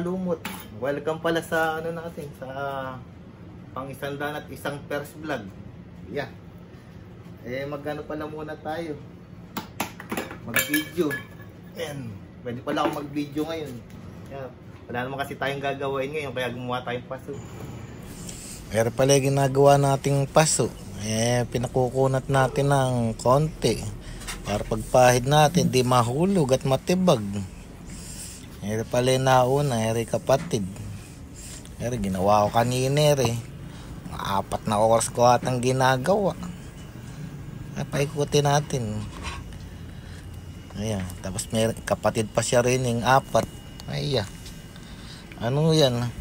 Lumot. Welcome pala sa ano natin, sa pang 101 first vlog. Yeah. Magano pala muna tayo. Mag-video. Ayan. Pwede pala ako mag-video ngayon. Yeah. Wala naman kasi tayong gagawin ngayon kaya gumawa tayong paso. Pero pala ginagawa nating paso. Pinakukunat natin ng konti para pagpahid natin di mahulog at matibag. Pala nauna, kapatid. Ginawa ko kanina 4 na oras ko atang ginagawa. Paikutin natin. Ayan, tapos may kapatid pa siya rin yung 4. Ayan. Ano yan?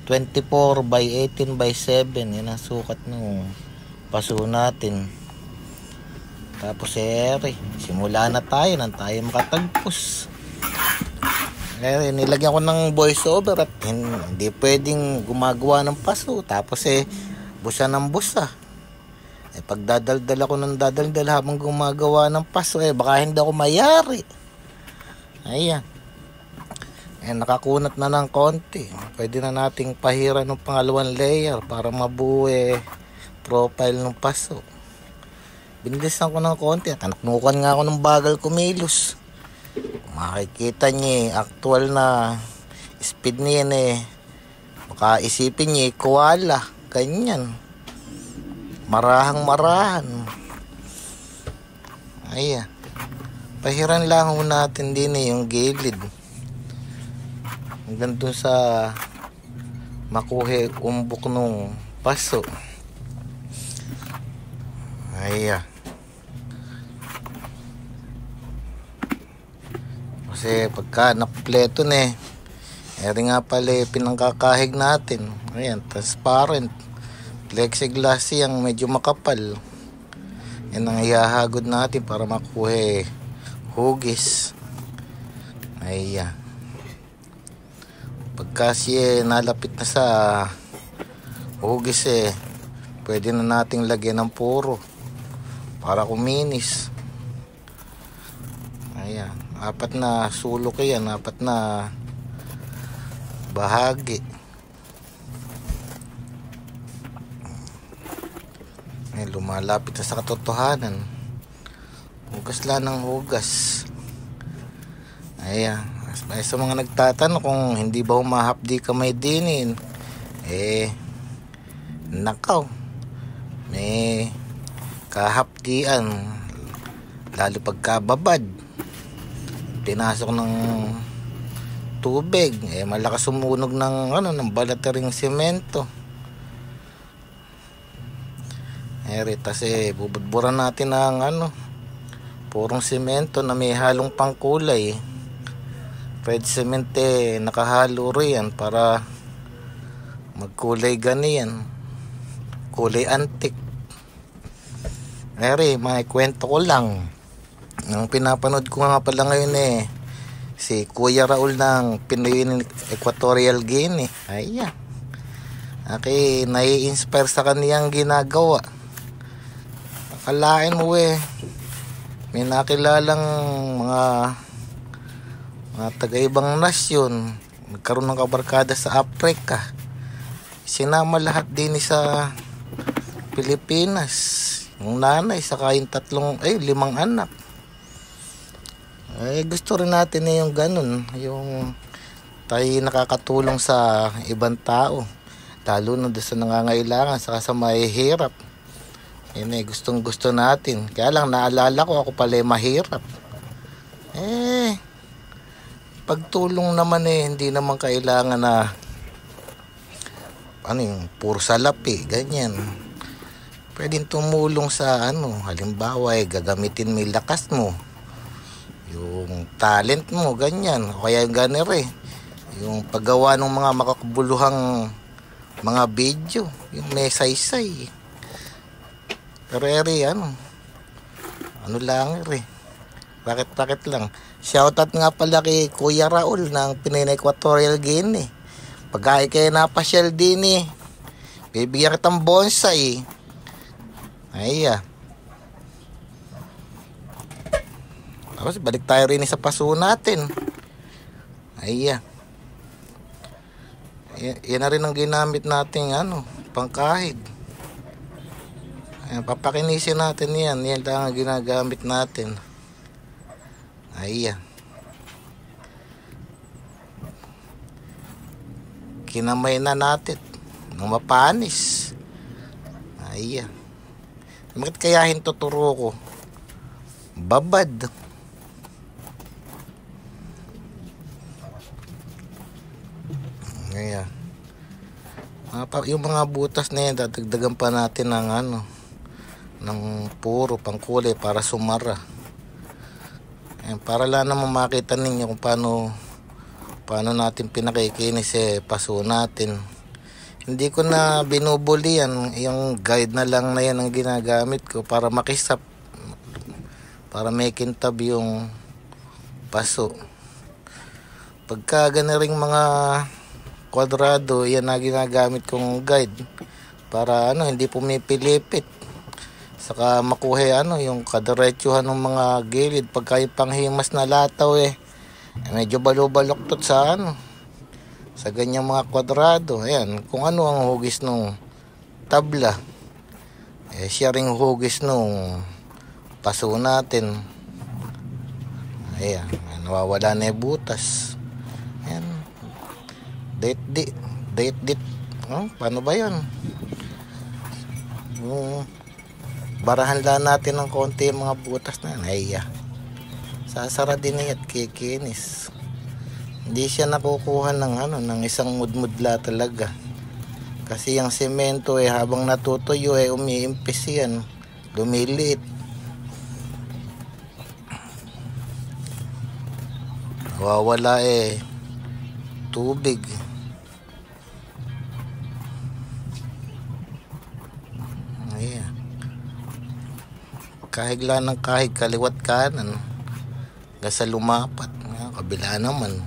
24 by 18 by 7. Yan ang sukat ng paso natin. Tapos simula na tayo nang tayo makatagpos. Nilagyan ko ng voiceover at hindi pwedeng gumagawa ng paso. Tapos busa ng busa. Pagdadaldal ako ng dadaldal habang gumagawa ng paso, baka hindi ako mayari. Ayan. Nakakunat na ng konti. Pwede na nating pahiran ng pangalawang layer para mabuo profile ng paso. Binilisan ko ng konti at naknukan nga ako ng bagal kumilos. Makikita niya actual na speed niya baka isipin niya koala, ganyan. Marahan. Ayan. Pahiran lang natin din yung gilid. Hanggang dun sa makuhe umbok nung paso. Ayan. Kasi pagka napleto nga pala pinangkakahig natin. Ayan, transparent. Plexiglass yung medyo makapal. Yan ang ihahagod natin para makuha hugis. Ayan. Pagka nalapit na sa hugis pwede na nating lagyan ng puro para kuminis. Ayan. 4 na sulok yan. 4 na bahagi. Lumalapit na sa katotohanan. Hugas lang ng hugas. Ayan. Sa mga nagtatanong kung hindi ba humahapdi kamay dinin, nakaw. May kahapdian. Lalo pagkababad. Pinasok ng tubig, malakas sumunog ng balatering semento. Tas bubudburan natin ng purong semento na may halong pangkulay. Red cement nakahalo rin para magkulay ganiyan. Kulay antik. May kwento ko lang. Ang pinapanood ko nga pala ngayon si Kuya Raul ng Pinoy Equatorial Guinea. Ayan. Nai-inspire sa kaniyang ginagawa. Akalain mo may nakilalang mga taga-ibang nasyon. Nagkaroon ng kabarkada sa Africa. Sinama lahat din sa Pilipinas. Yung nanay saka yung 5 anak. Gusto rin natin yung ganun, yung tayo nakakatulong sa ibang tao, lalo na doon sa nangangailangan saka sa mahihirap. Gustong gusto natin. Kaya lang naalala ko ako pala mahirap. Pagtulong naman hindi naman kailangan na yung puro salapi, ganyan. Pwedeng tumulong sa halimbawa gagamitin mo yung lakas mo, yung talent mo, ganyan. O kaya yung yung paggawa ng mga makakabuluhang mga video, yung may saysay. Pero lang Bakit lang. Shoutout nga pala kay Kuya Raul ng Pinoy Equatorial Guinea. Pag kayo napasyal din bibigyan kitang bonsai. Ayan. Tapos balik tayo rin sa paso natin. Ayan. Yan na rin ang ginamit nating pangkahig. Ayan, papakinisin natin yan. Yan lang ang ginagamit natin. Ayan. Kinamay na natin ng mapanis. Ayan. Bakit kaya hintuturo ko? Babad. Ayan. Yung mga butas na yan, dadagdagan pa natin ng ng puro pangkulay para sumara. Ayan, para lang naman makita ninyo kung paano natin pinakikinis paso natin. Hindi ko na binubuli yan, yung guide na lang na yan ang ginagamit ko para makisap, para may kintab yung paso. Pagka ganaring mga kwadrado, yan na ginagamit kong guide para hindi pumipilipit, saka makuha yung kadiretsuhan ng mga gilid. Pagka yung panghimas na lataw medyo balo-baloktot sa ganyang mga kwadrado. Ayan, kung ano ang hugis ng tabla, siya ring hugis nung paso natin. Ayan, nawawala na yung butas. Ayan, date. Paano ba yan? Barahan lang natin ng konti yung mga butas na yan. Ayan, sasara din at kikinis. Hindi siya nakukuha ng isang mudmudla talaga. Kasi yung semento habang natutuyo umiimpis yan, lumiliit. Nawawala tubig. Ayan. Kahig lang ng kahig, kaliwat kanan. Gasa lumapat. Kabila naman.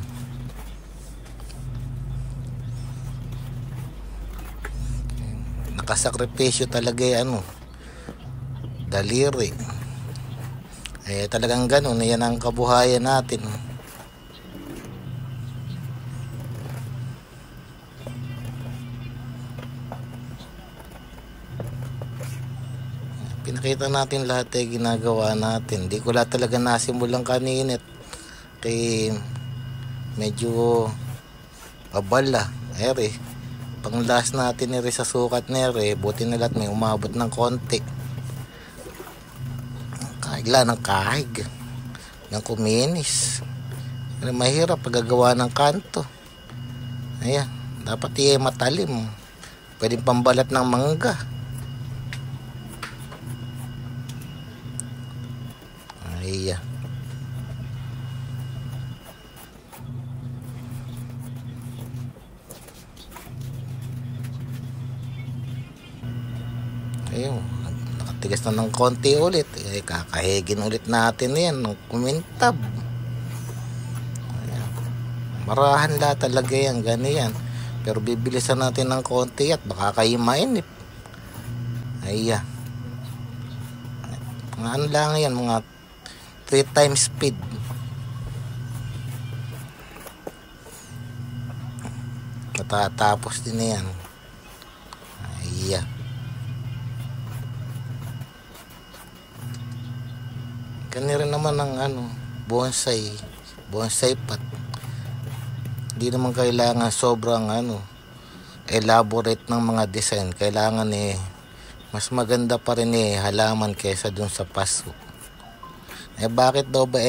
Nakasakripisyo talaga daliri. Talagang ganun, yan ang kabuhayan natin. Pinakita natin lahat ginagawa natin. Di ko lahat talaga nasimulang kaninit. Kaya medyo abala. Pang last natin sa sukat buti na lahat may umabot ng konti. Kahigla ng kahig ng kuminis. Mahirap paggagawa ng kanto. Ayan, dapat matalim. Pwedeng pambalat ng mangga. Ayan. Ayun, nakatigas na ng konti ulit. Kakahigin ulit natin yan ng kumintab. Ayan. Marahan lahat talaga yan, ganyan. Pero bibilisan natin ng konti at baka kayo mainip. Ayan. Mga lang yan, mga 3 times speed. Matatapos din yan. Ayan. Ganyan rin naman ang bonsai pot. Hindi naman kailangan sobrang elaborate ng mga design. Kailangan mas maganda pa rin halaman kaysa dun sa paso. Bakit daw ba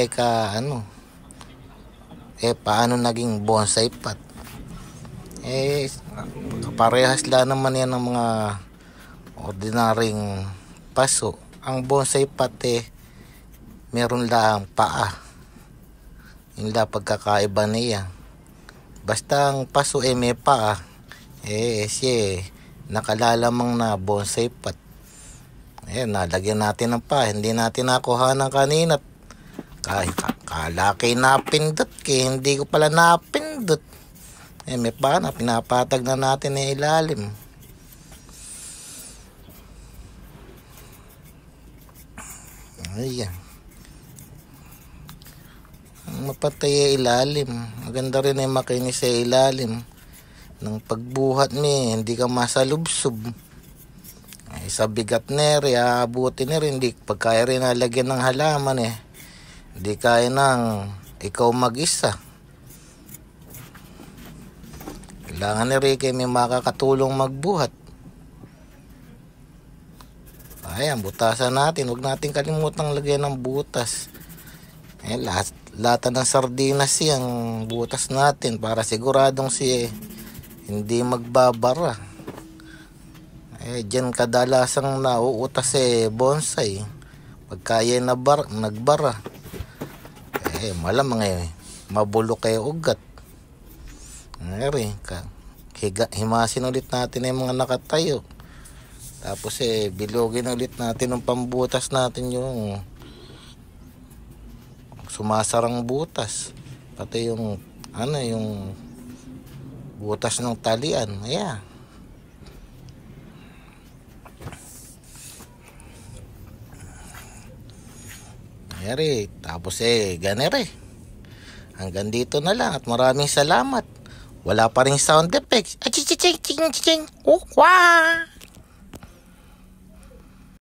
paano naging bonsai pot? Parehas lang naman yan ng mga ordinaryong paso. Ang bonsai pot meron lang paa. Yun lang pagkakaiba niya. Basta ang paso may paa, siya nakalalamang na bonsai pot. Nalagyan natin ng paa. Hindi natin nakuha ng kanina. Kalaki napindot hindi ko pala napindot. May paa na, pinapatag na natin ilalim. Ayan. Mapatay ilalim. Maganda rin makinis sa ilalim. ng pagbuhat mi, hindi ka masalubsob. Ay, sa bigat nere, aabuti nere, hindi pagkaya rin nalagyan ng halaman eh. Hindi kaya nang ikaw mag-isa. Kailangan ni Ricky may makakatulong magbuhat. Ayan, butasan natin. Huwag natin kalimutang lagyan ng butas. Eh, lata ng sardinas yung butas natin para siguradong hindi magbabara. Eh, dyan kadalasang nauutas bonsai. Pagkaya nagbara. Eh, malamang mabulok ugat. Himasin ulit natin yung mga nakatayo. Tapos bilogin ulit natin ng pambutas natin yung sumasarang butas. Pati yung yung butas ng talian. Ayan. Ayan. Tapos ganere. Hanggang dito na lang at maraming salamat. Wala pa rin sound effects. Aching. Wah!